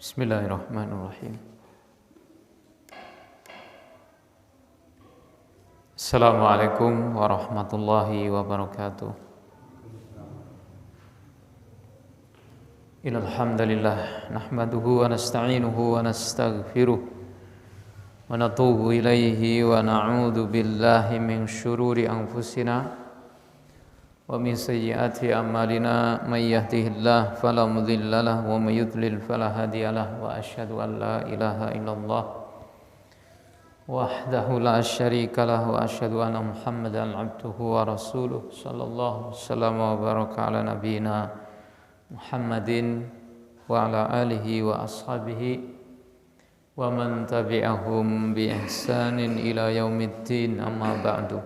Bismillahirrahmanirrahim. Assalamualaikum warahmatullahi wabarakatuh. Innal hamdalillah nahmaduhu wa nasta'inuhu wa nastaghfiruh wa natubu ilaihi wa na'udzu billahi min syururi anfusina wa min sayyiati a'malina may yahdihillahu fala mudilla lahu wa may yudlil fala hadiyalah wa asyhadu an la ilaha illallah wahdahu la syarika lahu wa asyhadu anna muhammadan abduhu wa rasuluh sallallahu wasallam wa baraka ala nabiyyina Muhammadin wa ala alihi wa ashabihi wa man tabi'ahum bi ihsanin ila yaumiddin amma ba'du.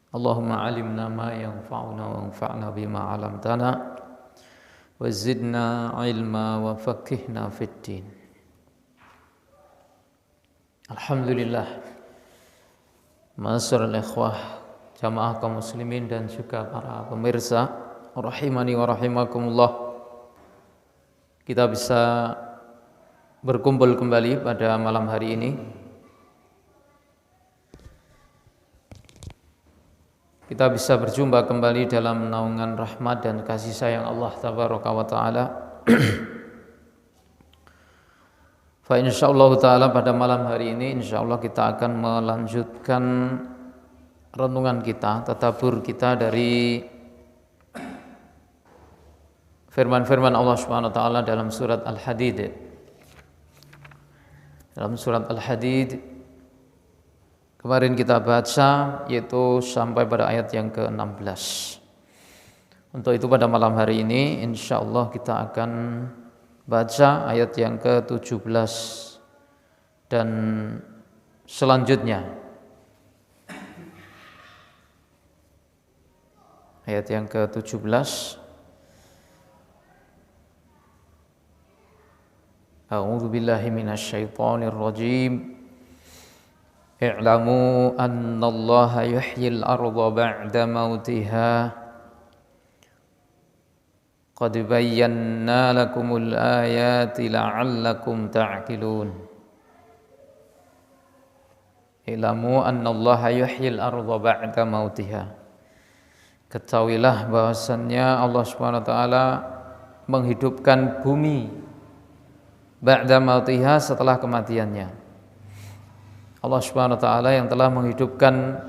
Allahumma alimna ma yanfa'una wa anfa'na bima 'allamtana wa zidna ilma wa faqihna fid din. Alhamdulillah, ma'asyiral ikhwah, jamaah kaum muslimin dan juga para pemirsa rahimani wa rahimakumullah. Kita bisa berkumpul kembali pada malam hari ini. Kita bisa berjumpa kembali dalam naungan rahmat dan kasih sayang Allah tabaraka wa taala. Fa insyaallah taala pada malam hari ini insyaallah kita akan melanjutkan renungan kita, tadabbur kita dari firman-firman Allah Subhanahu wa taala dalam surat Al-Hadid. Dalam surat Al-Hadid kemarin kita baca yaitu sampai pada ayat yang ke-16. Untuk itu pada malam hari ini insyaallah kita akan baca ayat yang ke-17 dan selanjutnya. Ayat yang ke-17. A'udzu billahi minasyaitonir rajim. I'lamu annallaha yuhyil arda ba'da mautiha qad bayyana lakumul ayati la'allakum ta'qilun. I'lamu annallaha yuhyil arda ba'da mautiha. Ketahuilah bahwasannya Allah Subhanahu wa taala menghidupkan bumi ba'da mautiha, setelah kematiannya. Allah Subhanahu wa taala yang telah menghidupkan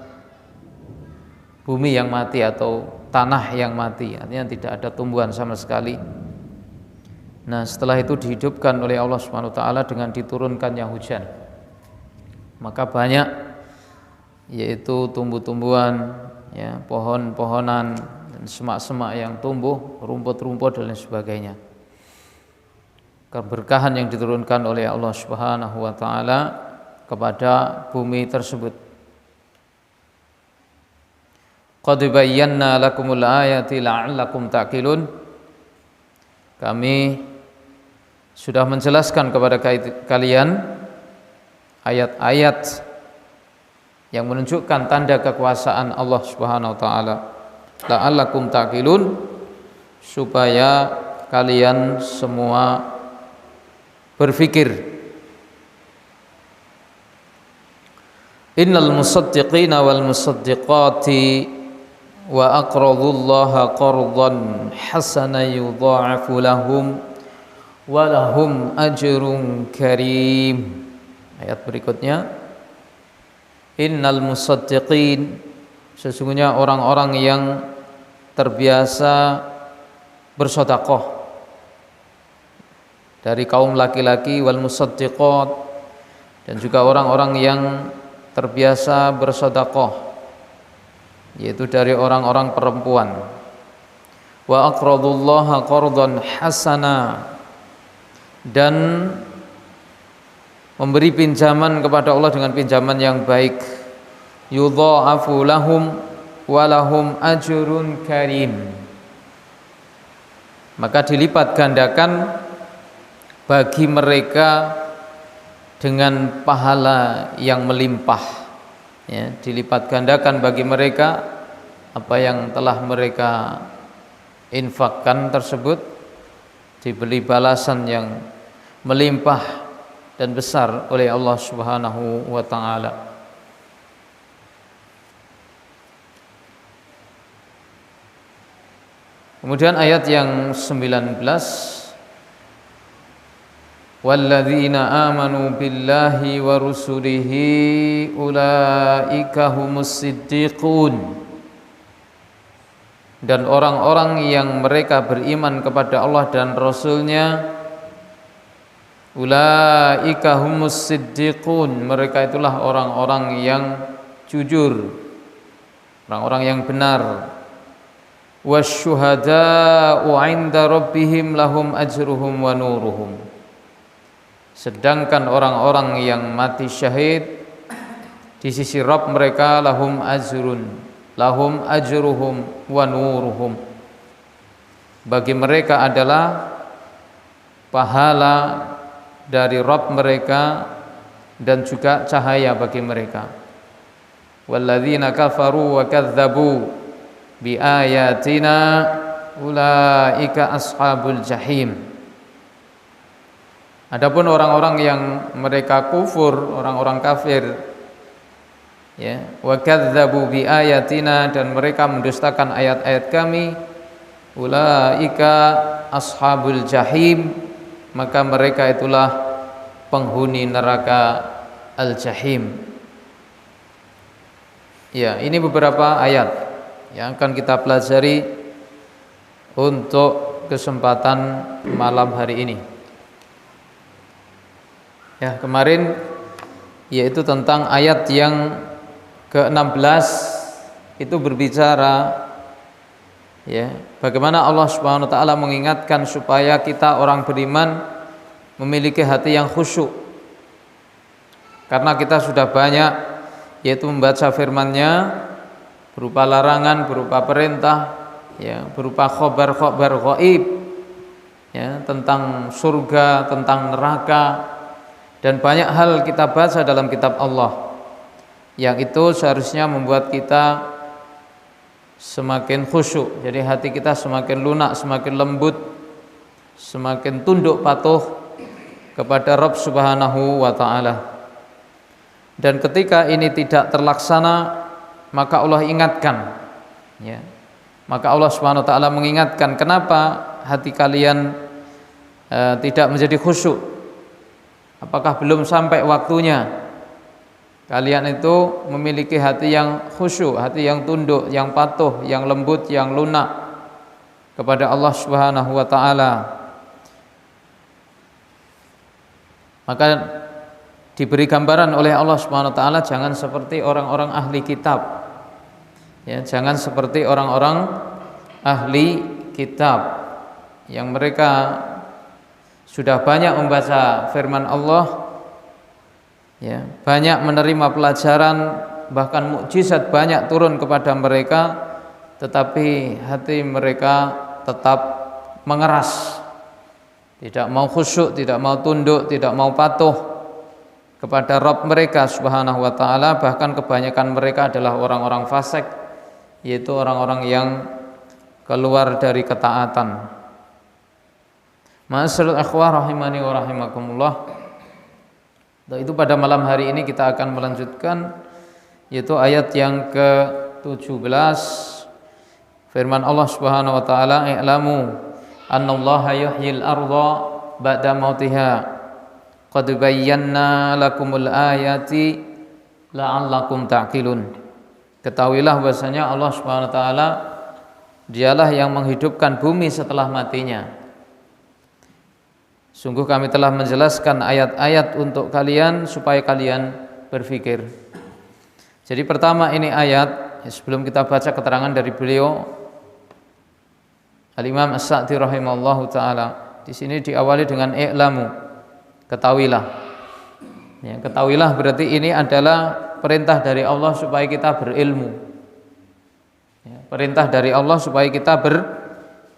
bumi yang mati atau tanah yang mati, artinya tidak ada tumbuhan sama sekali. Nah, setelah itu dihidupkan oleh Allah Subhanahu wa taala dengan diturunkannya hujan. Maka banyak yaitu tumbuh-tumbuhan, ya, pohon-pohonan dan semak-semak yang tumbuh, rumput-rumput dan lain sebagainya. Keberkahan yang diturunkan oleh Allah Subhanahu wa taala kepada bumi tersebut. Qad bayyana lakumul ayati la'allakum ta'qilun. Kami sudah menjelaskan kepada kalian ayat-ayat yang menunjukkan tanda kekuasaan Allah Subhanahu wa taala. La'allakum ta'qilun, supaya kalian semua berfikir. Innal musaddiqina wal musaddiqati wa aqradullaha qardan hasanan yudha'afu lahum wa lahum ajrun karim. Ayat berikutnya, innal musaddiqin, sesungguhnya orang-orang yang terbiasa bersedekah dari kaum laki-laki, wal musaddiqat, dan juga orang-orang yang terbiasa bersedekah yaitu dari orang-orang perempuan. Wa aqradullaha qardan hasana, dan memberi pinjaman kepada Allah dengan pinjaman yang baik. Yudha'afu lahum wa lahum ajrun karim, maka dilipat gandakan bagi mereka dengan pahala yang melimpah, ya, dilipat gandakan bagi mereka apa yang telah mereka infakkan tersebut diberi balasan yang melimpah dan besar oleh Allah Subhanahu wa taala. Kemudian ayat yang 19, walladzina amanu billahi wa rusulihi ulaika humus siddiqun, dan orang-orang yang mereka beriman kepada Allah dan Rasul-Nya, ulaika humus siddiqun, mereka itulah orang-orang yang jujur, orang-orang yang benar. Wasyuhada'u 'inda rabbihim lahum ajruhum wa nuruhum, sedangkan orang-orang yang mati syahid di sisi Rabb mereka lahum ajruhum wa nuruhum, bagi mereka adalah pahala dari Rabb mereka dan juga cahaya bagi mereka. Walladzina kafaru wa kadzdzabu bi ayatina ulaika ashabul jahim. Adapun orang-orang yang mereka kufur, orang-orang kafir, ya, wa kadzdzabu bi ayatina, dan mereka mendustakan ayat-ayat kami, ulaika ashabul jahim, maka mereka itulah penghuni neraka al-jahim. Ya, ini beberapa ayat yang akan kita pelajari untuk kesempatan malam hari ini. Ya, kemarin yaitu tentang ayat yang ke-16 itu berbicara, ya, bagaimana Allah Subhanahu wa taala mengingatkan supaya kita orang beriman memiliki hati yang khusyuk. Karena kita sudah banyak yaitu membaca firman-Nya berupa larangan, berupa perintah, ya, berupa khobar-khobar ghaib, ya, tentang surga, tentang neraka, dan banyak hal kita baca dalam kitab Allah yang itu seharusnya membuat kita semakin khusyuk. Jadi hati kita semakin lunak, semakin lembut, semakin tunduk patuh kepada Rabb Subhanahu wa taala. Dan ketika ini tidak terlaksana, maka Allah ingatkan, ya. Maka Allah Subhanahu wa taala mengingatkan, kenapa hati kalian tidak menjadi khusyuk? Apakah belum sampai waktunya kalian itu memiliki hati yang khusyuk, hati yang tunduk, yang patuh, yang lembut, yang lunak kepada Allah Subhanahu wa taala? Maka diberi gambaran oleh Allah Subhanahu wa taala, jangan seperti orang-orang ahli kitab. Ya, jangan seperti orang-orang ahli kitab yang mereka sudah banyak membaca firman Allah, ya, banyak menerima pelajaran, bahkan mukjizat banyak turun kepada mereka, tetapi hati mereka tetap mengeras, tidak mau khusyuk, tidak mau tunduk, tidak mau patuh kepada Rabb mereka Subhanahu wa taala. Bahkan kebanyakan mereka adalah orang-orang fasik, yaitu orang-orang yang keluar dari ketaatan. Ma'asyiral ikhwah rahimani wa rahimakumullah. Itu pada malam hari ini kita akan melanjutkan yaitu ayat yang ke-17, firman Allah Subhanahu wa taala, "I'lamu annallaha yuhyil arda ba'da mautiha qad bayyana lakumul ayati la'allakum ta'qilun." Ketahuilah bahwasanya Allah Subhanahu wa taala dialah yang menghidupkan bumi setelah matinya. Sungguh kami telah menjelaskan ayat-ayat untuk kalian supaya kalian berpikir. Jadi pertama ini ayat, sebelum kita baca keterangan dari beliau Al-Imam As-Sa'di rahimahullahu taala, di sini diawali dengan i'lamu, ketahuilah. Ya, ketahuilah berarti ini adalah perintah dari Allah supaya kita berilmu. Ya, perintah dari Allah supaya kita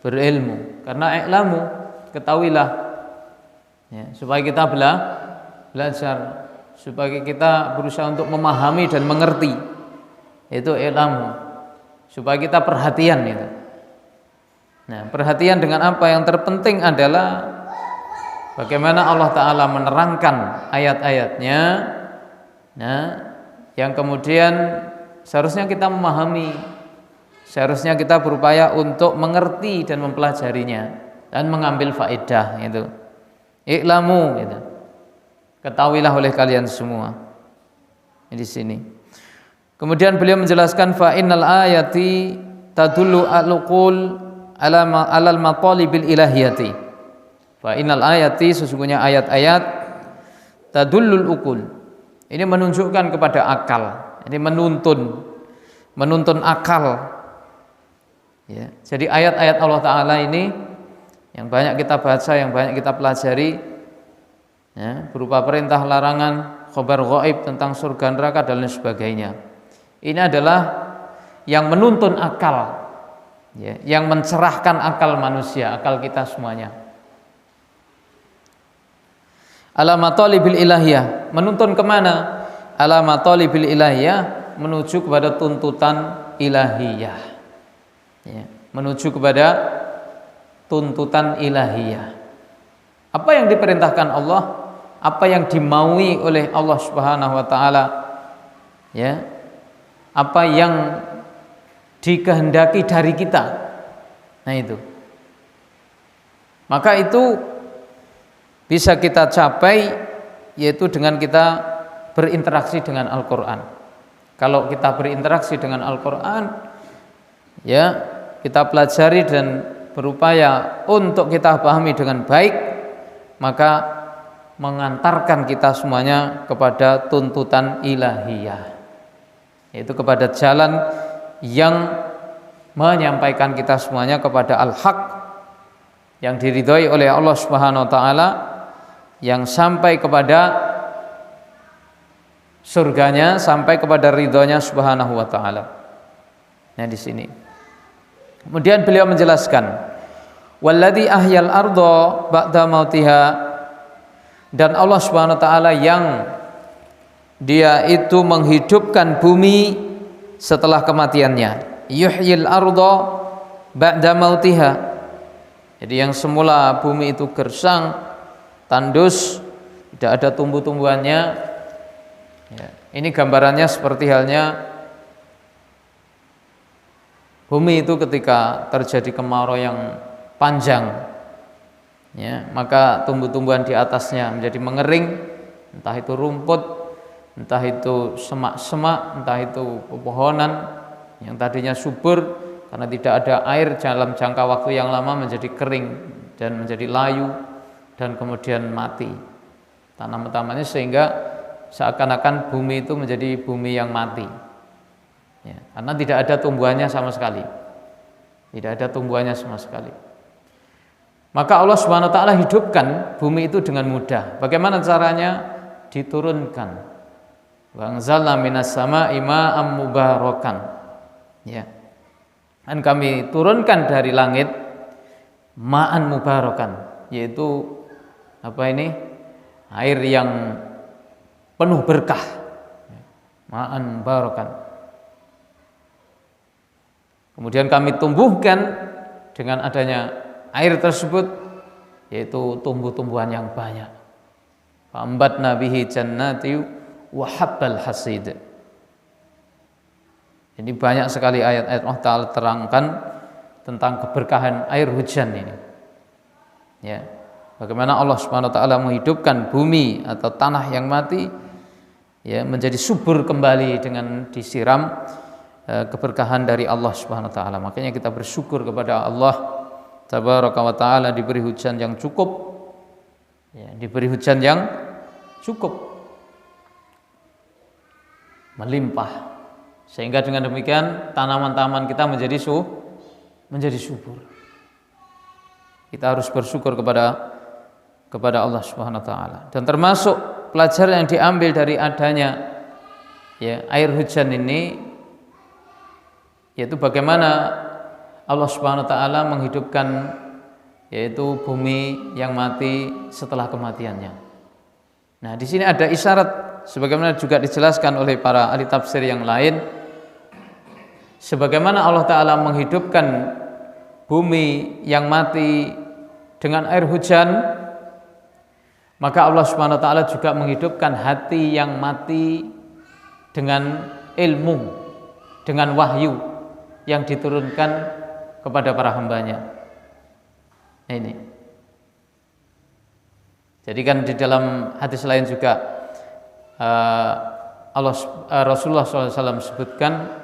berilmu. Karena i'lamu, ketahuilah. Ya, supaya kita belajar, supaya kita berusaha untuk memahami dan mengerti, itu ilmu, supaya kita perhatian itu. Nah, perhatian dengan apa yang terpenting adalah bagaimana Allah Ta'ala menerangkan ayat-ayatnya. Nah, yang kemudian seharusnya kita memahami, seharusnya kita berupaya untuk mengerti dan mempelajarinya dan mengambil faedah itu. I'lamu gitu. Ketahuilah oleh kalian semua. Di sini. Kemudian beliau menjelaskan fa innal ayati tadullu al-uqul alal matalibil ilahiyati. Fa innal ayati, sesungguhnya ayat-ayat tadullul uqul. Ini menunjukkan kepada akal. Ini menuntun akal. Ya. Jadi ayat-ayat Allah Ta'ala ini yang banyak kita baca, yang banyak kita pelajari, ya, berupa perintah, larangan, khabar ghaib tentang surga neraka dan lain sebagainya. Ini adalah yang menuntun akal, ya, yang mencerahkan akal manusia, akal kita semuanya. Alamatolibil ilahiyah, menuntun kemana? Alamatolibil ilahiyah, menuju kepada tuntutan ilahiyah, ya, menuju kepada tuntutan ilahiyah. Apa yang diperintahkan Allah, apa yang dimaui oleh Allah Subhanahu wa taala, ya, apa yang dikehendaki dari kita. Nah, itu. Maka itu bisa kita capai yaitu dengan kita berinteraksi dengan Al-Qur'an. Kalau kita berinteraksi dengan Al-Qur'an, ya, kita pelajari dan berupaya untuk kita pahami dengan baik, maka mengantarkan kita semuanya kepada tuntutan ilahiyah, yaitu kepada jalan yang menyampaikan kita semuanya kepada al-haq yang diridhoi oleh Allah Subhanahu wa taala, yang sampai kepada surganya, sampai kepada ridhonya Subhanahu wa taala. Nah, di sini. Kemudian beliau menjelaskan, walladzi ahyal arda ba'da mautiha, dan Allah Subhanahu wa taala yang Dia itu menghidupkan bumi setelah kematiannya. Yuhyil arda ba'da mautiha. Jadi yang semula bumi itu gersang, tandus, tidak ada tumbuh-tumbuhannya, ya, ini gambarannya seperti halnya bumi itu ketika terjadi kemarau yang panjang, ya, maka tumbuh-tumbuhan di atasnya menjadi mengering, entah itu rumput, entah itu semak-semak, entah itu pepohonan yang tadinya subur karena tidak ada air dalam jangka waktu yang lama menjadi kering dan menjadi layu dan kemudian mati tanaman-tanamannya, sehingga seakan-akan bumi itu menjadi bumi yang mati, ya, karena tidak ada tumbuhannya sama sekali, tidak ada tumbuhannya sama sekali. Maka Allah Subhanahu wa taala hidupkan bumi itu dengan mudah. Bagaimana caranya? Diturunkan. Wa anzalna minas sama'i ma'am mubarakan. Ya. Dan kami turunkan dari langit ma'an mubarakan, yaitu apa ini? Air yang penuh berkah. Ma'an mubarakan. Kemudian kami tumbuhkan dengan adanya air tersebut, yaitu tumbuh-tumbuhan yang banyak. Fa'ambatna bihi jannati wa habbal hasid. Jadi banyak sekali ayat-ayat Allah Ta'ala terangkan tentang keberkahan air hujan ini, ya, bagaimana Allah Subhanahu wa taala menghidupkan bumi atau tanah yang mati, ya, menjadi subur kembali dengan disiram keberkahan dari Allah Subhanahu wa taala. Makanya kita bersyukur kepada Allah Tabaraka wa taala diberi hujan yang cukup, ya, diberi hujan yang cukup, melimpah, sehingga dengan demikian tanaman-tanaman kita menjadi subur. Kita harus bersyukur kepada Allah Subhanahu wa taala. Dan termasuk pelajaran yang diambil dari adanya, ya, air hujan ini, yaitu bagaimana Allah Subhanahu wa taala menghidupkan yaitu bumi yang mati setelah kematiannya. Nah, di sini ada isyarat sebagaimana juga dijelaskan oleh para ahli tafsir yang lain, sebagaimana Allah taala menghidupkan bumi yang mati dengan air hujan, maka Allah Subhanahu wa taala juga menghidupkan hati yang mati dengan ilmu, dengan wahyu yang diturunkan kepada para hambanya. Ini. Jadi kan di dalam hadis lain juga Rasulullah SAW sebutkan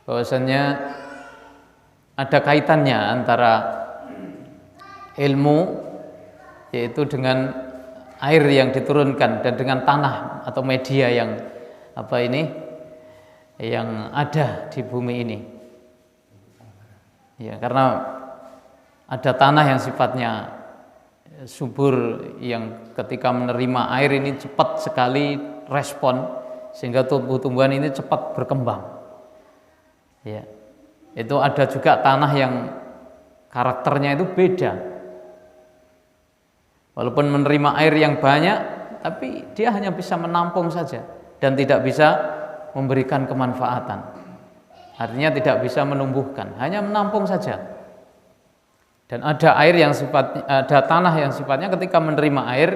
bahwasanya ada kaitannya antara ilmu, yaitu dengan air yang diturunkan, dan dengan tanah atau media yang yang ada di bumi ini. Ya, karena ada tanah yang sifatnya subur, yang ketika menerima air ini cepat sekali respon, sehingga tumbuh-tumbuhan ini cepat berkembang. Ya. Itu ada juga tanah yang karakternya itu beda. Walaupun menerima air yang banyak, tapi dia hanya bisa menampung saja dan tidak bisa memberikan kemanfaatan. Artinya tidak bisa menumbuhkan, hanya menampung saja. Dan ada air yang ada tanah yang sifatnya ketika menerima air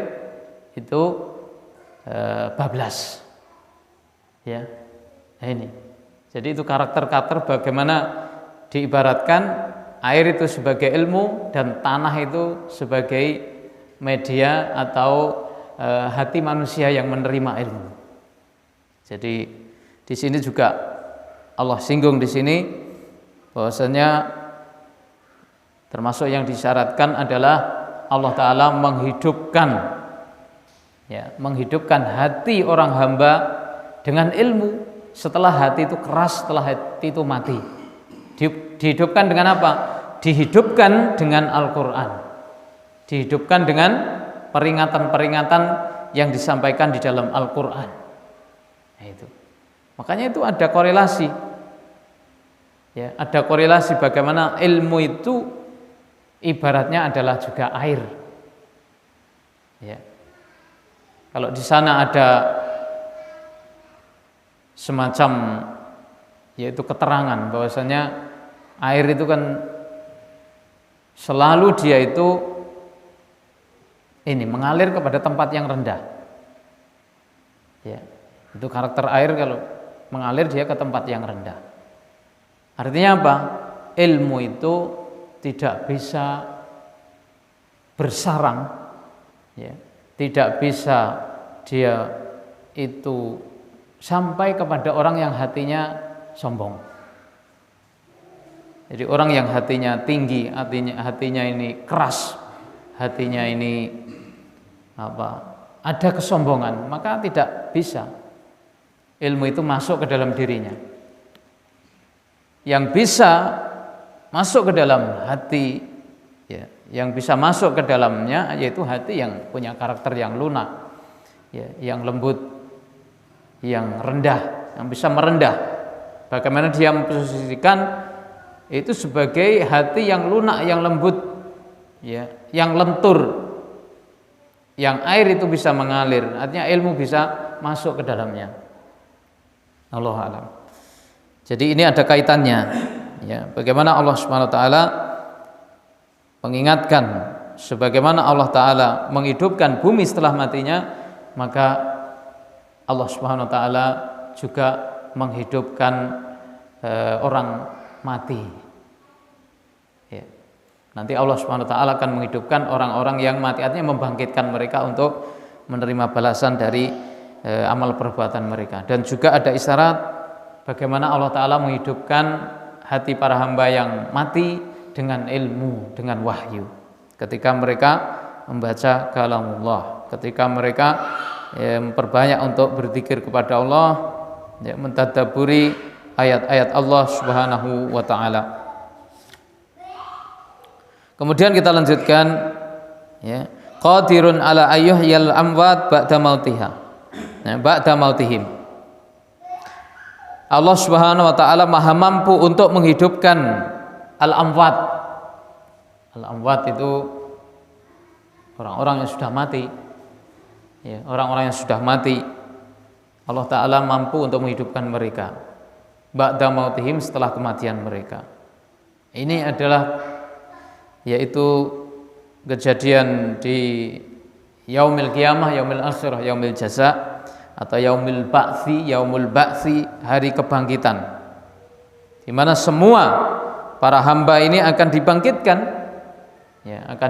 itu bablas. Ya. Nah, ini. Jadi itu karakter-karakter bagaimana diibaratkan air itu sebagai ilmu dan tanah itu sebagai media atau hati manusia yang menerima ilmu. Jadi di sini juga Allah singgung di sini bahwasanya termasuk yang disyaratkan adalah Allah Ta'ala menghidupkan hati orang hamba dengan ilmu setelah hati itu keras, setelah hati itu mati. Dihidupkan dengan apa? Dihidupkan dengan Al-Quran, dihidupkan dengan peringatan-peringatan yang disampaikan di dalam Al-Quran. Nah, itu. Makanya itu ada korelasi. Ya, ada korelasi bagaimana ilmu itu ibaratnya adalah juga air. Ya. Kalau di sana ada semacam yaitu keterangan bahwasanya air itu kan selalu dia itu mengalir kepada tempat yang rendah. Ya. Itu karakter air, kalau mengalir dia ke tempat yang rendah. Artinya apa? Ilmu itu tidak bisa bersarang, ya, tidak bisa dia itu sampai kepada orang yang hatinya sombong. Jadi orang yang hatinya tinggi, hatinya ini keras, hatinya ini ada kesombongan, maka tidak bisa ilmu itu masuk ke dalam dirinya. Yang bisa masuk ke dalam hati, ya, yang bisa masuk ke dalamnya yaitu hati yang punya karakter yang lunak, ya, yang lembut, yang rendah, yang bisa merendah. Bagaimana dia memposisikan itu sebagai hati yang lunak, yang lembut, ya, yang lentur, yang air itu bisa mengalir. Artinya ilmu bisa masuk ke dalamnya. Allahu a'lam. Jadi ini ada kaitannya. Ya, bagaimana Allah Subhanahu wa taala mengingatkan sebagaimana Allah taala menghidupkan bumi setelah matinya, maka Allah Subhanahu wa taala juga menghidupkan orang mati. Ya. Nanti Allah Subhanahu wa taala akan menghidupkan orang-orang yang mati, artinya membangkitkan mereka untuk menerima balasan dari amal perbuatan mereka. Dan juga ada isyarat bagaimana Allah taala menghidupkan hati para hamba yang mati dengan ilmu, dengan wahyu. Ketika mereka membaca kalamullah, ketika mereka memperbanyak untuk berzikir kepada Allah, ya, mentadabburi ayat-ayat Allah Subhanahu wa taala. Kemudian kita lanjutkan, ya, qadirun ala ayyuhyal amwat ba'da mautiha. Nah, ba'da mautihim. Allah Subhanahu wa taala Maha mampu untuk menghidupkan al-amwat. Al-amwat itu orang-orang yang sudah mati. Ya, orang-orang yang sudah mati. Allah taala mampu untuk menghidupkan mereka ba'da mautihim, setelah kematian mereka. Ini adalah yaitu kejadian di yaumil qiyamah, yaumil akhirah, yaumil jaza atau yaumil ba'tsi, yaumul ba'tsi, hari kebangkitan, di mana semua para hamba ini akan dibangkitkan, ya, akan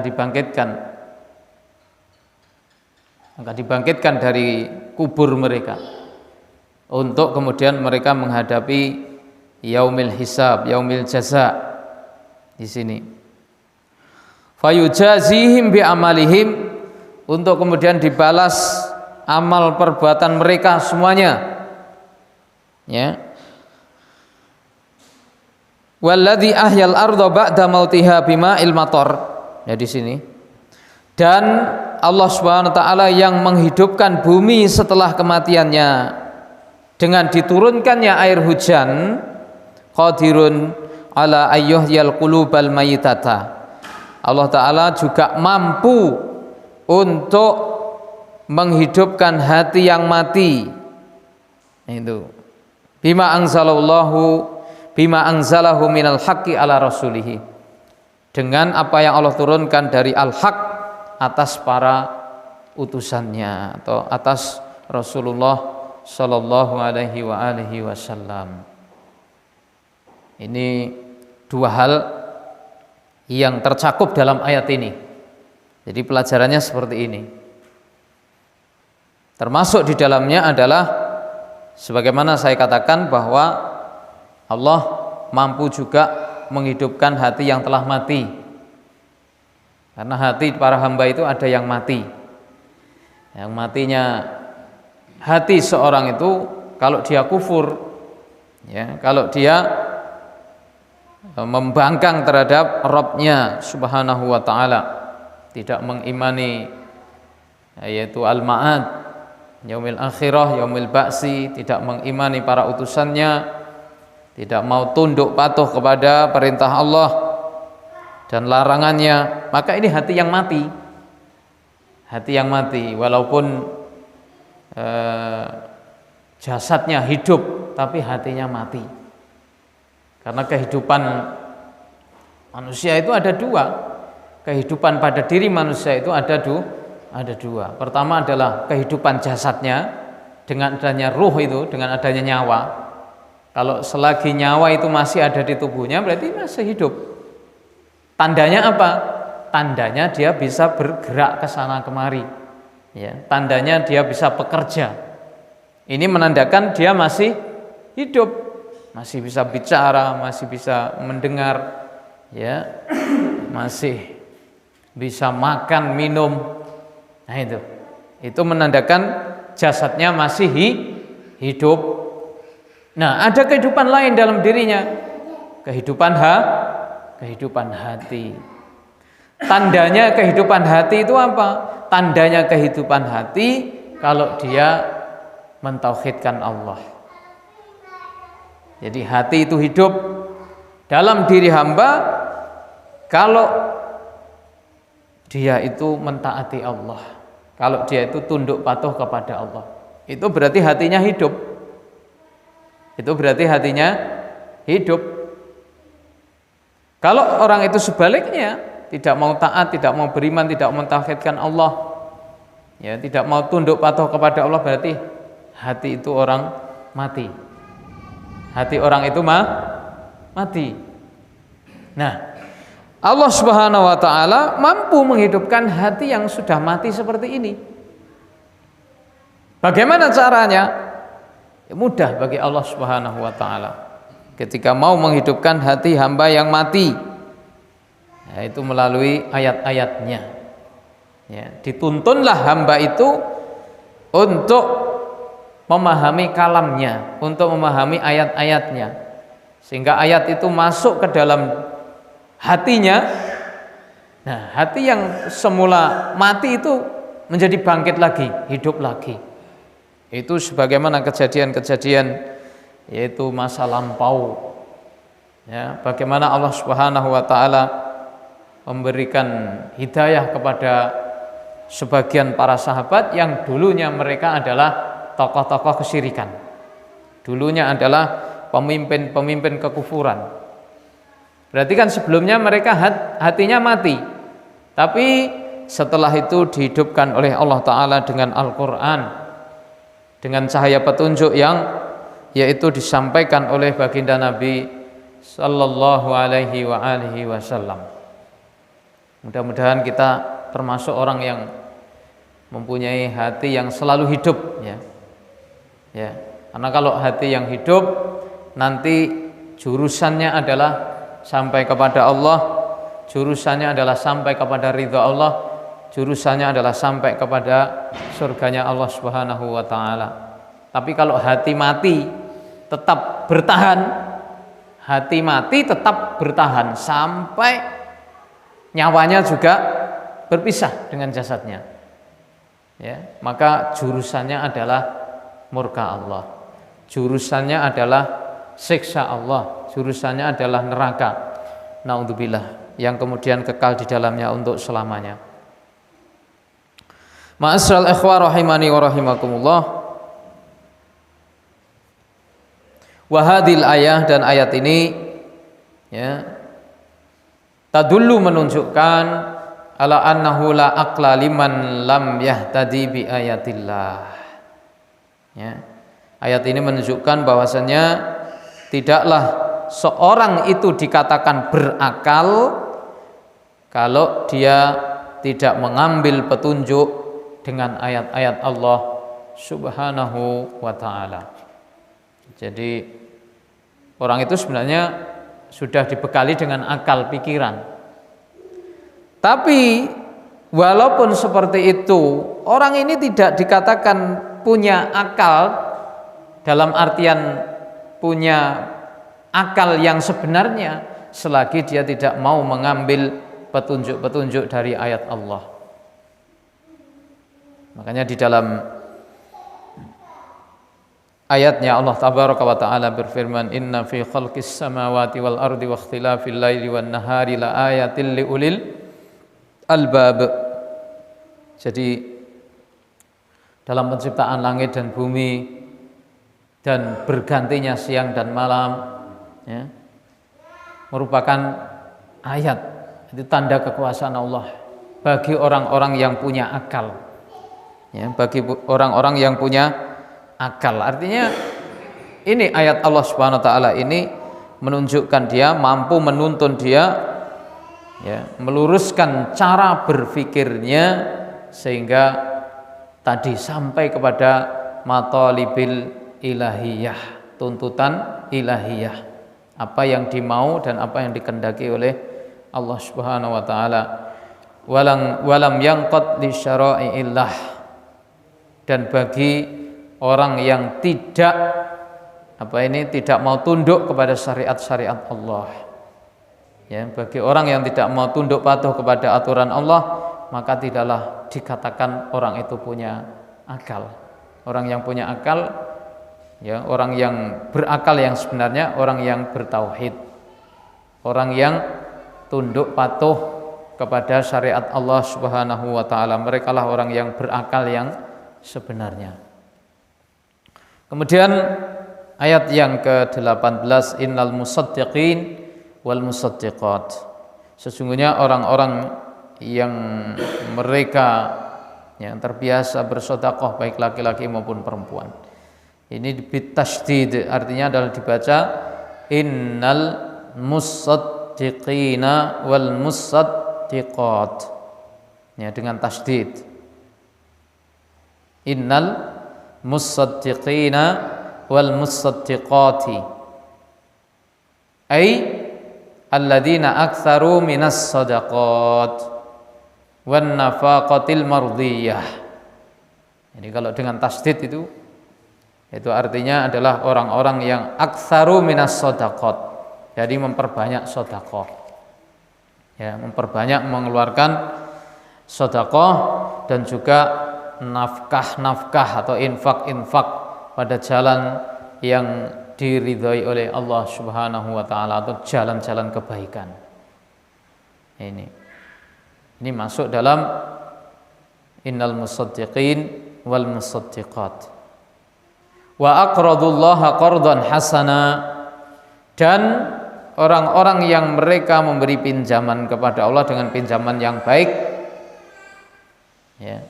dibangkitkan dari kubur mereka untuk kemudian mereka menghadapi yaumil hisab, yaumil jaza. Di sini fayujazihim bi amalihim, untuk kemudian dibalas amal perbuatan mereka semuanya, ya. Walladzi ahyal arda ba'da mautiha bima'il matar. Ya, di sini. Dan Allah Subhanahu wa taala yang menghidupkan bumi setelah kematiannya dengan diturunkannya air hujan, qadirun ala ayyuhyal qulubal mayyitata. Allah taala juga mampu untuk menghidupkan hati yang mati. Itu bima anzalahu minal haqqi ala rasulih, dengan apa yang Allah turunkan dari al-haq atas para utusannya atau atas Rasulullah sallallahu alaihi wa alihi wasallam. Ini dua hal yang tercakup dalam ayat ini. Jadi pelajarannya seperti ini. Termasuk di dalamnya adalah sebagaimana saya katakan bahwa Allah mampu juga menghidupkan hati yang telah mati. Karena hati para hamba itu ada yang mati. Yang matinya hati seorang itu kalau dia kufur, ya, kalau dia membangkang terhadap Rabb-nya Subhanahu wa taala, tidak mengimani yaitu al-ma'ad, yaumil akhirah, yaumil ba'si, tidak mengimani para utusannya, tidak mau tunduk patuh kepada perintah Allah dan larangannya, maka ini hati yang mati. Hati yang mati walaupun jasadnya hidup tapi hatinya mati. Karena kehidupan manusia itu ada dua. Kehidupan pada diri manusia itu ada dua. Pertama adalah kehidupan jasadnya dengan adanya ruh itu, dengan adanya nyawa. Kalau selagi nyawa itu masih ada di tubuhnya berarti masih hidup. Tandanya apa? Tandanya dia bisa bergerak ke sana kemari. Ya, tandanya dia bisa bekerja. Ini menandakan dia masih hidup. Masih bisa bicara, masih bisa mendengar, ya, masih bisa makan, minum. Nah, itu menandakan jasadnya masih hidup. Nah, ada kehidupan lain dalam dirinya, kehidupan hati. Tandanya kehidupan hati itu apa? Tandanya kehidupan hati kalau dia mentauhidkan Allah. Jadi hati itu hidup dalam diri hamba kalau dia itu mentaati Allah, kalau dia itu tunduk patuh kepada Allah. Itu berarti hatinya hidup. Itu berarti hatinya hidup. Kalau orang itu sebaliknya, tidak mau taat, tidak mau beriman, tidak mentauhidkan Allah, ya, tidak mau tunduk patuh kepada Allah, berarti hati itu orang mati. Hati orang itu mati. Nah, Allah Subhanahu wa taala mampu menghidupkan hati yang sudah mati seperti ini. Bagaimana caranya? Ya, mudah bagi Allah Subhanahu wa taala. Ketika mau menghidupkan hati hamba yang mati, yaitu melalui ayat-ayatnya. Ya, dituntunlah hamba itu untuk memahami kalamnya, untuk memahami ayat-ayatnya, sehingga ayat itu masuk ke dalam hatinya. Nah, hati yang semula mati itu menjadi bangkit lagi, hidup lagi. Itu sebagaimana kejadian-kejadian yaitu masa lampau, ya, bagaimana Allah Subhanahu wa taala memberikan hidayah kepada sebagian para sahabat yang dulunya mereka adalah tokoh-tokoh kesyirikan, dulunya adalah pemimpin-pemimpin kekufuran. Berarti kan sebelumnya mereka hatinya mati. Tapi setelah itu dihidupkan oleh Allah Ta'ala dengan Al-Quran, dengan cahaya petunjuk yang yaitu disampaikan oleh baginda Nabi Sallallahu Alaihi Wasallam. Mudah-mudahan kita termasuk orang yang mempunyai hati yang selalu hidup, ya. Karena kalau hati yang hidup, nanti jurusannya adalah sampai kepada Allah, jurusannya adalah sampai kepada ridha Allah, jurusannya adalah sampai kepada surganya Allah Subhanahu wa taala. Tapi kalau hati mati tetap bertahan, hati mati tetap bertahan sampai nyawanya juga berpisah dengan jasadnya. Ya, maka jurusannya adalah murka Allah. Jurusannya adalah siksa Allah, jurusannya adalah neraka. Naudzubillah, yang kemudian kekal di dalamnya untuk selamanya. Ma'asyiral ikhwah rahimani wa rahimakumullah. Wa hadhil ayah, dan ayat ini ya tadullu menunjukkan ala annahu la aqla liman lam yahtadi bi ayatillah. Ya. Ayat ini menunjukkan bahwasanya tidaklah seorang itu dikatakan berakal kalau dia tidak mengambil petunjuk dengan ayat-ayat Allah Subhanahu wa taala. Jadi orang itu sebenarnya sudah dibekali dengan akal pikiran. Tapi walaupun seperti itu, orang ini tidak dikatakan punya akal dalam artian punya akal yang sebenarnya selagi dia tidak mau mengambil petunjuk-petunjuk dari ayat Allah. Makanya di dalam ayatnya Allah tabaraka wa taala berfirman, inna fi khalqis samawati wal ardi wa ikhtilafil laili wan nahari la ayatil liulil albab. Jadi dalam penciptaan langit dan bumi dan bergantinya siang dan malam, ya, merupakan ayat, itu tanda kekuasaan Allah bagi orang-orang yang punya akal, ya, bagi orang-orang yang punya akal. Artinya ini ayat Allah Subhanahu wa taala ini menunjukkan dia mampu menuntun dia, ya, meluruskan cara berpikirnya sehingga tadi sampai kepada matalibil ilahiyah, tuntutan ilahiyah, apa yang dimau dan apa yang dikehendaki oleh Allah Subhanahu wa taala. Walam yanqad li syara'iillah, dan bagi orang yang tidak tidak mau tunduk kepada syariat-syariat Allah, ya, bagi orang yang tidak mau tunduk patuh kepada aturan Allah, maka tidaklah dikatakan orang itu punya akal. Orang yang punya akal, ya, orang yang berakal yang sebenarnya orang yang bertauhid, orang yang tunduk patuh kepada syariat Allah Subhanahu wa taala. Merekalah orang yang berakal yang sebenarnya. Kemudian ayat yang ke-18, innal musaddiqin wal musaddiqat. Sesungguhnya orang-orang yang mereka yang terbiasa bersedekah baik laki-laki maupun perempuan. Ini bitasydid, artinya adalah dibaca innal musaddiqina wal musaddiqat, ya, dengan tasydid. Innal musaddiqina wal musaddiqati ay alladzina aktsaru minas sadaqat wan nafaqatil mardiyah. Jadi kalau dengan tasydid itu artinya adalah orang-orang yang aktsaru minas shadaqat, jadi memperbanyak sedekah, ya, memperbanyak mengeluarkan sedekah dan juga nafkah-nafkah atau infak-infak pada jalan yang diridhai oleh Allah Subhanahu wa taala atau jalan-jalan kebaikan. Ini masuk dalam innal musaddiqin wal musaddiqat. Wa aqradullaha qardan hasana, dan orang-orang yang mereka memberi pinjaman kepada Allah dengan pinjaman yang baik, ya,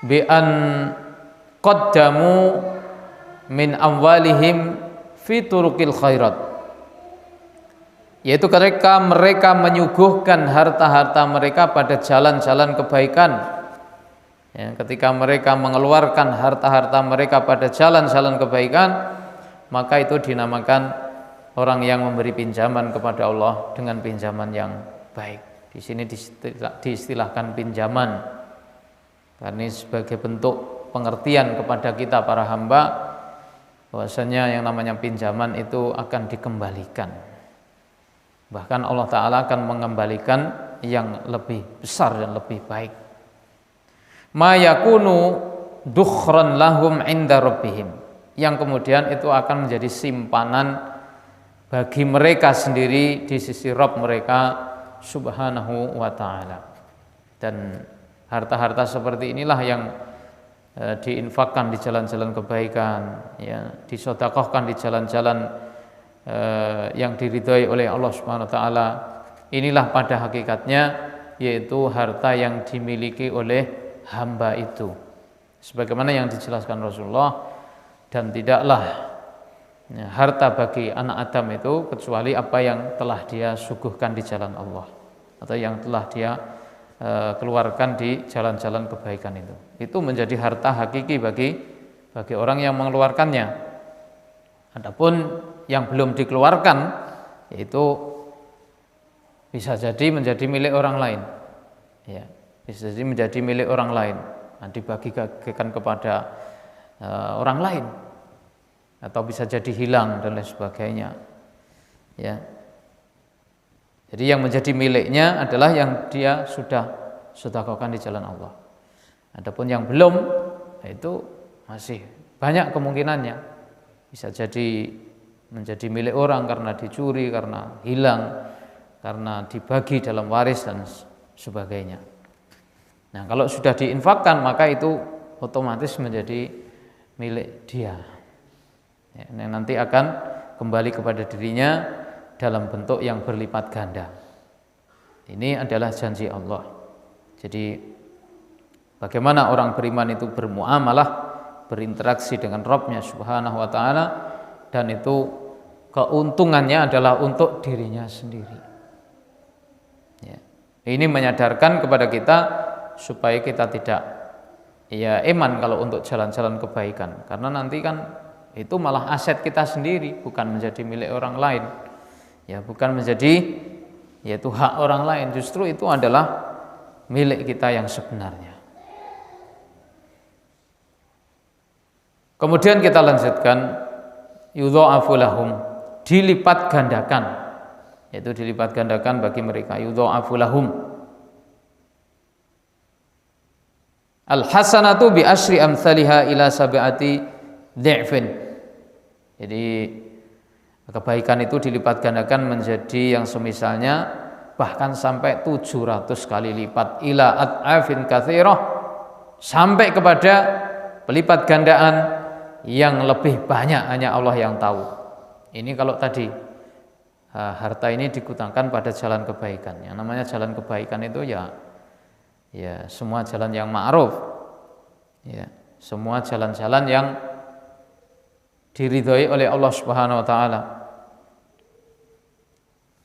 bi an qaddamu min amwalihim fi turuqil khairat, yaitu ketika mereka menyuguhkan harta-harta mereka pada jalan-jalan kebaikan, ya, ketika mereka mengeluarkan harta-harta mereka pada jalan-jalan kebaikan, maka itu dinamakan orang yang memberi pinjaman kepada Allah dengan pinjaman yang baik. Di sini diistilahkan pinjaman karena ini sebagai bentuk pengertian kepada kita para hamba bahwasanya yang namanya pinjaman itu akan dikembalikan. Bahkan Allah Ta'ala akan mengembalikan yang lebih besar dan lebih baik. Ma yakunu dukhran lahum inda rabbihim, yang kemudian itu akan menjadi simpanan bagi mereka sendiri di sisi Rabb mereka Subhanahu wa Ta'ala. Dan harta-harta seperti inilah yang diinfakkan di jalan-jalan kebaikan, ya, disedekahkan di jalan-jalan yang diridhai oleh Allah Subhanahu wa Ta'ala. Inilah pada hakikatnya yaitu harta yang dimiliki oleh hamba itu, sebagaimana yang dijelaskan Rasulullah, dan tidaklah harta bagi anak Adam itu kecuali apa yang telah dia suguhkan di jalan Allah atau yang telah dia keluarkan di jalan-jalan kebaikan itu menjadi harta hakiki bagi orang yang mengeluarkannya. Adapun yang belum dikeluarkan itu bisa jadi menjadi milik orang lain, ya, bisa jadi menjadi milik orang lain, dibagikan kepada orang lain, atau bisa jadi hilang dan lain sebagainya, ya. Jadi yang menjadi miliknya adalah yang dia sudah sedekahkan di jalan Allah. Adapun yang belum, itu masih banyak kemungkinannya. Bisa jadi menjadi milik orang karena dicuri, karena hilang, karena dibagi dalam waris dan sebagainya. Nah, kalau sudah diinfakkan maka itu otomatis menjadi milik dia, ya, yang nanti akan kembali kepada dirinya dalam bentuk yang berlipat ganda. Ini adalah janji Allah. Jadi bagaimana orang beriman itu bermuamalah, berinteraksi dengan Rabb-nya Subhanahu wa Ta'ala, dan itu keuntungannya adalah untuk dirinya sendiri, ya. Ini menyadarkan kepada kita supaya kita tidak iman kalau untuk jalan-jalan kebaikan, karena nanti kan itu malah aset kita sendiri, bukan menjadi milik orang lain, ya, bukan menjadi yaitu hak orang lain, justru itu adalah milik kita yang sebenarnya. Kemudian kita lanjutkan, yudha'afu lahum, dilipat gandakan, yaitu dilipat gandakan bagi mereka, yudha'afu lahum. Al-hasanatu bi asyri amsalha ila sab'ati dhi'fin. Jadi kebaikan itu dilipat gandakan menjadi yang semisalnya bahkan sampai 700 kali lipat, ila ad'afin katsirah, sampai kepada pelipat gandaan yang lebih banyak, hanya Allah yang tahu. Ini kalau tadi harta ini digunakan pada jalan kebaikan. Yang namanya jalan kebaikan itu ya semua jalan yang ma'ruf, ya, semua jalan-jalan yang diridhoi oleh Allah Subhanahu wa Ta'ala.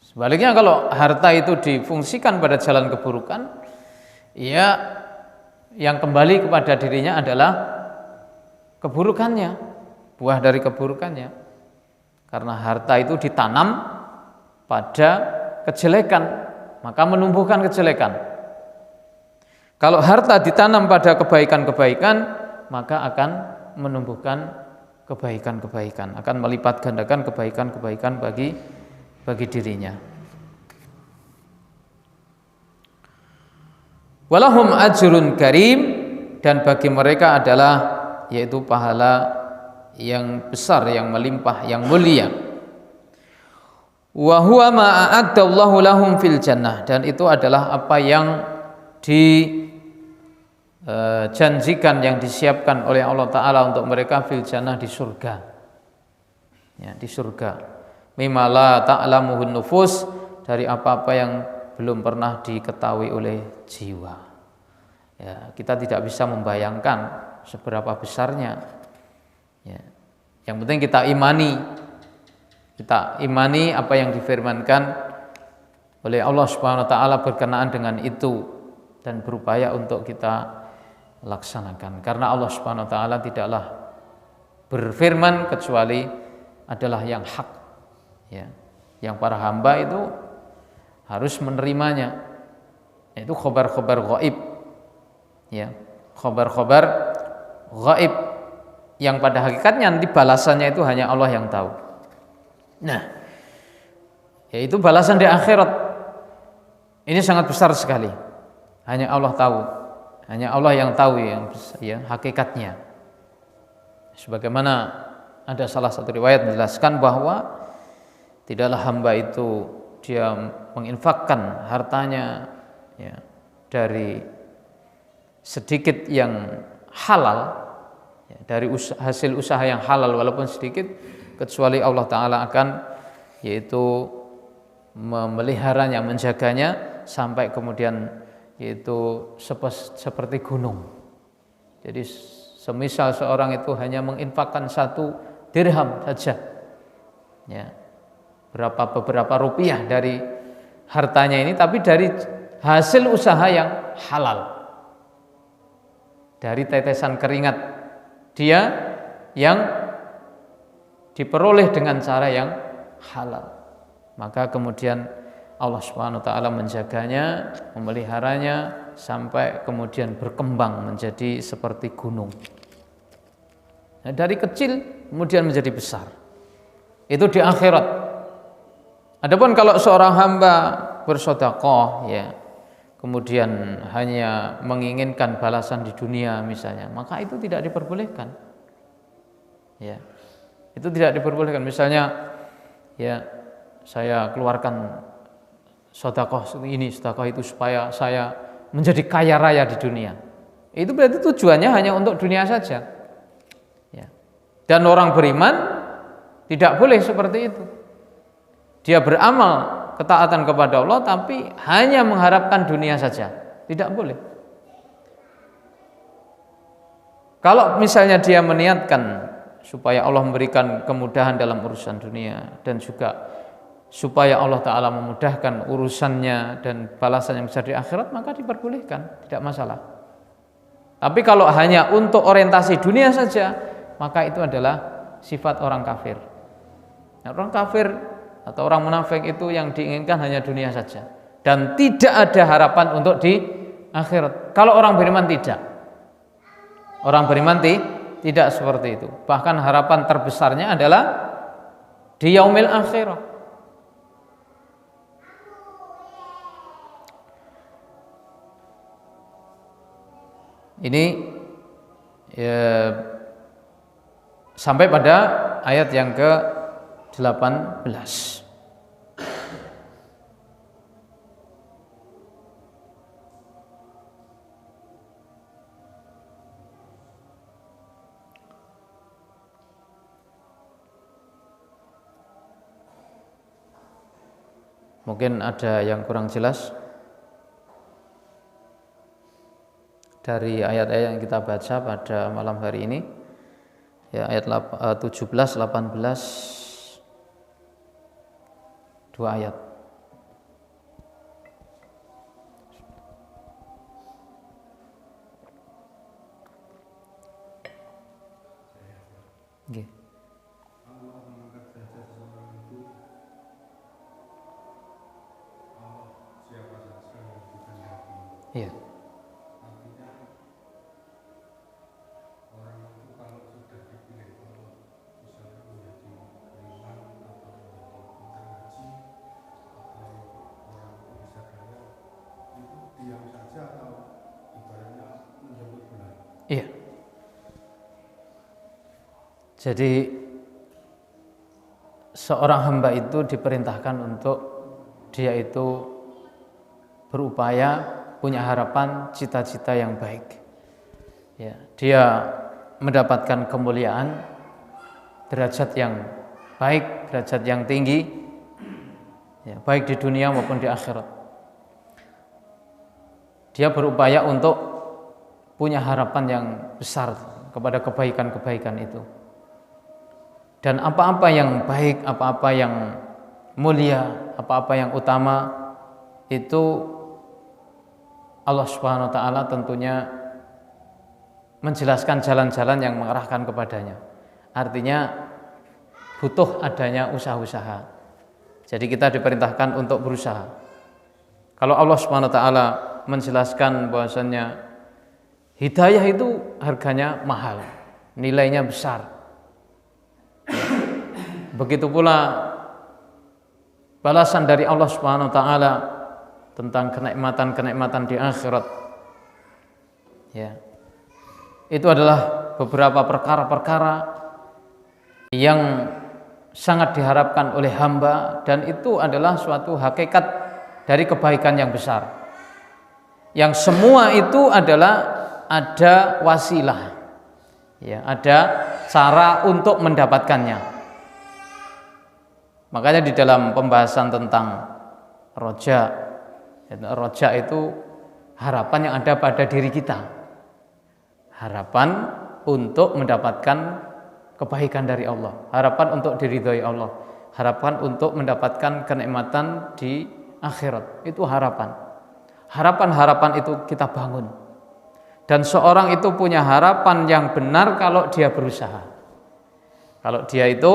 Sebaliknya kalau harta itu difungsikan pada jalan keburukan, ya yang kembali kepada dirinya adalah keburukannya, buah dari keburukannya. Karena harta itu ditanam pada kejelekan, maka menumbuhkan kejelekan. Kalau harta ditanam pada kebaikan-kebaikan, maka akan menumbuhkan kebaikan-kebaikan, akan melipat gandakan kebaikan-kebaikan bagi dirinya. Walahum ajrun karim, dan bagi mereka adalah yaitu pahala yang besar, yang melimpah, yang mulia. Wa huwa ma a'addallahu lahum fil jannah, dan itu adalah apa yang dijanjikan, yang disiapkan oleh Allah Ta'ala untuk mereka fil jannah, di surga, ya, di surga. mimma la ta'lamuhun nufus, dari apa-apa yang belum pernah diketahui oleh jiwa. Ya, kita tidak bisa membayangkan seberapa besarnya. Ya. Yang penting kita imani apa yang difirmankan oleh Allah Subhanahu wa taala berkenaan dengan itu dan berupaya untuk kita laksanakan. Karena Allah Subhanahu wa taala tidaklah berfirman kecuali adalah yang hak. Ya. Yang para hamba itu harus menerimanya. Itu khabar-khabar gaib. Ya. Khabar-khabar gaib yang pada hakikatnya nanti balasannya itu hanya Allah yang tahu. Nah, yaitu balasan di akhirat. Ini sangat besar sekali. Hanya Allah tahu. Hanya Allah yang tahu ya hakikatnya. Sebagaimana ada salah satu riwayat menjelaskan bahwa tidaklah hamba itu dia menginfakkan hartanya ya, dari sedikit yang halal, ya, dari hasil usaha yang halal walaupun sedikit, kecuali Allah Ta'ala akan yaitu memeliharanya, menjaganya sampai kemudian yaitu seperti gunung. Jadi semisal seorang itu hanya menginfakkan 1 dirham saja, ya, beberapa rupiah dari hartanya ini, tapi dari hasil usaha yang halal, dari tetesan keringat dia yang diperoleh dengan cara yang halal, maka kemudian Allah Subhanahu wa taala menjaganya, memeliharanya sampai kemudian berkembang menjadi seperti gunung. Nah, dari kecil kemudian menjadi besar. Itu di akhirat. Adapun kalau seorang hamba bersedekah ya, kemudian hanya menginginkan balasan di dunia misalnya, maka itu tidak diperbolehkan. Ya. Itu tidak diperbolehkan. Misalnya ya, saya keluarkan sedekah itu supaya saya menjadi kaya raya di dunia. Itu berarti tujuannya hanya untuk dunia saja. Ya. Dan orang beriman tidak boleh seperti itu. Dia beramal ketaatan kepada Allah tapi hanya mengharapkan dunia saja. Tidak boleh. Kalau misalnya dia meniatkan supaya Allah memberikan kemudahan dalam urusan dunia dan juga supaya Allah Ta'ala memudahkan urusannya dan balasan yang besar di akhirat, maka diperbolehkan, tidak masalah. Tapi kalau hanya untuk orientasi dunia saja, maka itu adalah sifat orang kafir. Nah, orang kafir atau orang munafik itu yang diinginkan hanya dunia saja dan tidak ada harapan untuk di akhirat. Kalau orang beriman tidak. Orang beriman tidak seperti itu. Bahkan harapan terbesarnya adalah di yaumil akhirah. Ini ya, sampai pada ayat yang ke-18. Mungkin ada yang kurang jelas dari ayat-ayat yang kita baca pada malam hari ini, ya, ayat 17, 18, 2 ayat. Okay. Iya. Iya. Jadi seorang hamba itu diperintahkan untuk dia itu berupaya punya harapan, cita-cita yang baik. Ya, dia mendapatkan kemuliaan, derajat yang baik derajat yang tinggi, ya, baik di dunia maupun di akhirat. Dia berupaya untuk punya harapan yang besar kepada kebaikan-kebaikan itu. Dan apa-apa yang baik, apa-apa yang mulia, apa-apa yang utama itu Allah Subhanahu wa taala tentunya menjelaskan jalan-jalan yang mengarahkan kepadanya. Artinya butuh adanya usaha-usaha. Jadi kita diperintahkan untuk berusaha. Kalau Allah Subhanahu wa taala menjelaskan bahwasannya hidayah itu harganya mahal, nilainya besar. Begitu pula balasan dari Allah Subhanahu wa taala tentang kenikmatan-kenikmatan di akhirat. Ya. Itu adalah beberapa perkara-perkara yang sangat diharapkan oleh hamba, dan itu adalah suatu hakikat dari kebaikan yang besar. Yang semua itu adalah ada wasilah. Ya, ada cara untuk mendapatkannya. Makanya di dalam pembahasan tentang roja itu harapan yang ada pada diri kita, harapan untuk mendapatkan kebaikan dari Allah, harapan untuk diridhoi Allah, harapan untuk mendapatkan kenikmatan di akhirat. Itu harapan itu kita bangun, dan seorang itu punya harapan yang benar kalau dia berusaha, kalau dia itu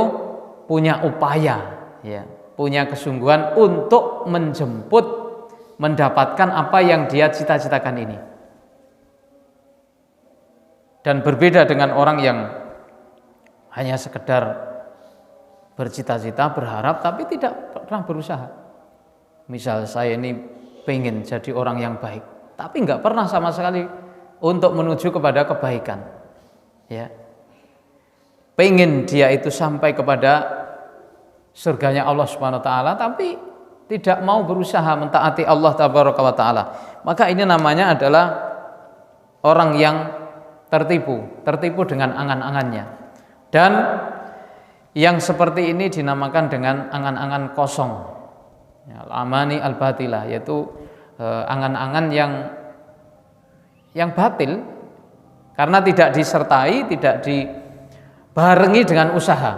punya upaya, ya, punya kesungguhan untuk menjemput, mendapatkan apa yang dia cita-citakan ini. Dan berbeda dengan orang yang hanya sekedar bercita-cita, berharap, tapi tidak pernah berusaha. Misal saya ini pengen jadi orang yang baik, tapi nggak pernah sama sekali untuk menuju kepada kebaikan. Ya, pengen dia itu sampai kepada surganya Allah Subhanahu wa taala, tapi tidak mau berusaha mentaati Allah Tabaraka wa taala. Maka ini namanya adalah orang yang tertipu dengan angan-angannya. Dan yang seperti ini dinamakan dengan angan-angan kosong. Ya, al-amani al-batilah, yaitu angan-angan yang batil karena tidak disertai, tidak dibarengi dengan usaha.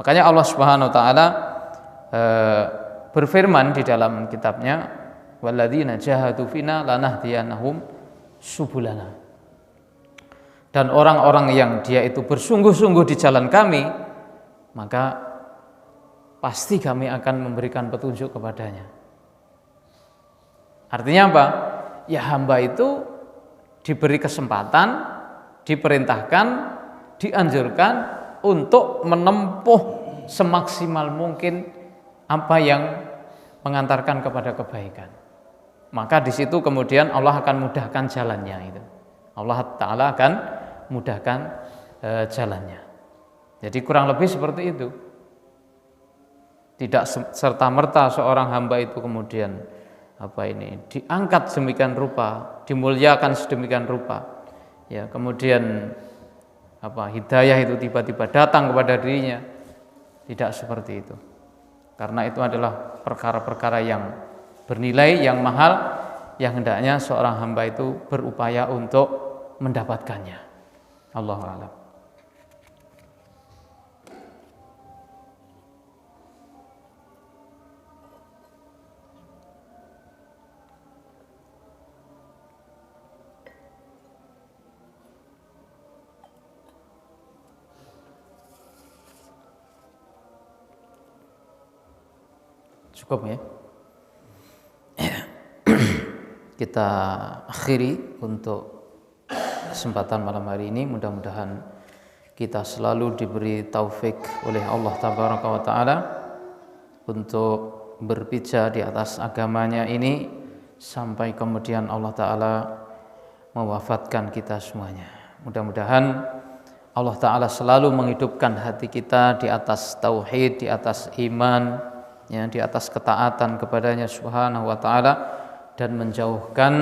Makanya Allah Subhanahu wa taala berfirman di dalam kitabnya, walladzina jahadu fina lanahdiyannahum subulana. Dan orang-orang yang dia itu bersungguh-sungguh di jalan kami, maka pasti kami akan memberikan petunjuk kepadanya. Artinya apa? Ya, hamba itu diberi kesempatan, diperintahkan, dianjurkan untuk menempuh semaksimal mungkin apa yang mengantarkan kepada kebaikan. Maka di situ kemudian Allah akan mudahkan jalannya itu. Allah Ta'ala akan mudahkan jalannya. Jadi kurang lebih seperti itu. Tidak serta-merta seorang hamba itu kemudian diangkat sedemikian rupa, dimuliakan sedemikian rupa. Ya, kemudian hidayah itu tiba-tiba datang kepada dirinya. Tidak seperti itu. Karena itu adalah perkara-perkara yang bernilai, yang mahal, yang hendaknya seorang hamba itu berupaya untuk mendapatkannya. Allahu a'lam. Cukup ya. Kita akhiri untuk kesempatan malam hari ini. Mudah-mudahan kita selalu diberi taufik oleh Allah Tabaraka wa taala untuk berpijak di atas agamanya ini sampai kemudian Allah Ta'ala mewafatkan kita semuanya. Mudah-mudahan Allah Ta'ala selalu menghidupkan hati kita di atas tauhid, di atas iman, ya, di atas ketaatan kepadanya Subhanahu wa ta'ala, dan menjauhkan